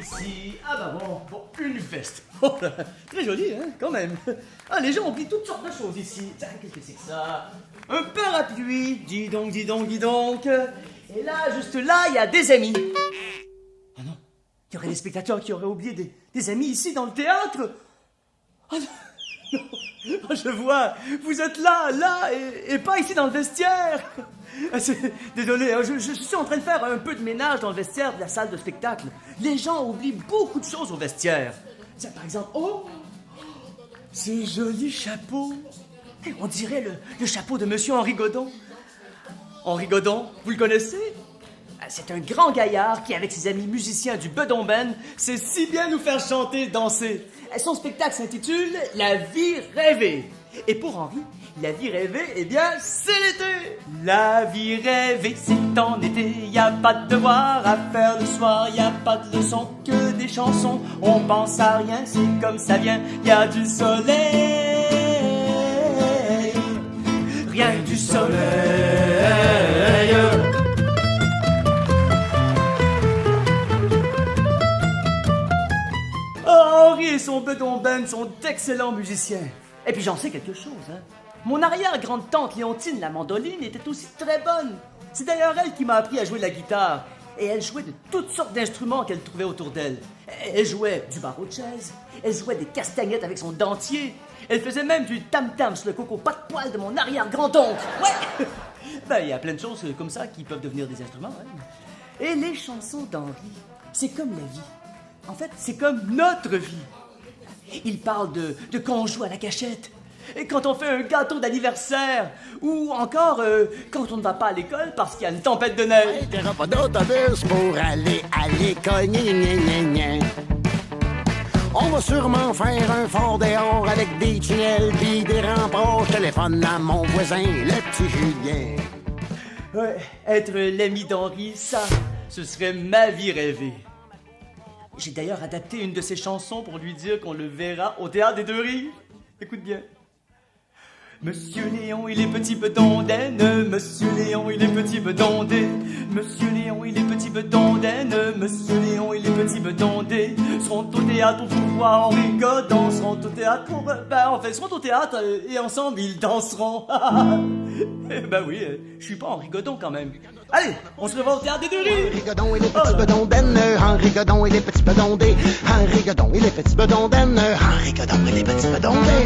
ici. Ah bah bon, une veste. Oh là, très jolie, hein, quand même. Ah, les gens oublient toutes sortes de choses ici. Tiens, qu'est-ce que c'est que ça? Un parapluie, dis donc, dis donc, dis donc. Et là, juste là, il y a des amis. Oh non, il y aurait des spectateurs qui auraient oublié des amis ici dans le théâtre. Oh non. Oh, je vois, vous êtes là, et pas ici dans le vestiaire. Désolé, hein, je suis en train de faire un peu de ménage dans le vestiaire de la salle de spectacle. Les gens oublient beaucoup de choses au vestiaire. Tiens, par exemple, oh, ces jolis chapeaux. On dirait le chapeau de Monsieur Henri Godon. Henri Godon, vous le connaissez? C'est un grand gaillard qui, avec ses amis musiciens du Bedon Band, sait si bien nous faire chanter et danser. Son spectacle s'intitule « La vie rêvée ». Et pour Henri, la vie rêvée, eh bien, c'est l'été. La vie rêvée, c'est en été. Y a pas de devoir à faire le soir. Y a pas de leçons, que des chansons. On pense à rien, c'est comme ça vient. Y a du soleil, rien que du soleil. Henri et son Bedon Band sont d'excellents musiciens. Et puis j'en sais quelque chose, hein. Mon arrière-grande-tante Léontine, la mandoline, était aussi très bonne. C'est d'ailleurs elle qui m'a appris à jouer de la guitare. Et elle jouait de toutes sortes d'instruments qu'elle trouvait autour d'elle. Elle jouait du barreau de chaise, elle jouait des castagnettes avec son dentier, elle faisait même du tam-tam sur le coco pas de poil de mon arrière-grand-oncle. Ouais. Ben, il y a plein de choses comme ça qui peuvent devenir des instruments, hein. Et les chansons d'Henri, c'est comme la vie. En fait, c'est comme notre vie. Il parle de quand on joue à la cachette, et quand on fait un gâteau d'anniversaire, ou encore quand on ne va pas à l'école parce qu'il y a une tempête de neige. Il n'y aura pas d'autobus pour aller à l'école. On va sûrement faire un fort dehors avec des tunnels pis des remparts. Je téléphone à mon voisin, le petit Julien. Ouais, être l'ami d'Henri, ça, ce serait ma vie rêvée. J'ai d'ailleurs adapté une de ses chansons pour lui dire qu'on le verra au Théâtre des Deux Rives. Écoute bien. Monsieur Léon, il est petit bedondaine. Monsieur Léon, il est petit bedondé. Monsieur Léon, il est petit bedondaine. Monsieur Léon, il est petit bedondé. Seront au théâtre pour voir Henri Godon. Seront au théâtre pour... seront au théâtre et ensemble ils danseront. Ben oui, je suis pas Henri Godon quand même. Allez, on se revoit au Théâtre des Deux Rives. Henri Godon, il est petit bedondaine. Henri Godon, il est petit bedondé. Henri Godon, il est petit bedondaine. Henri Godon, il est petit bedondé.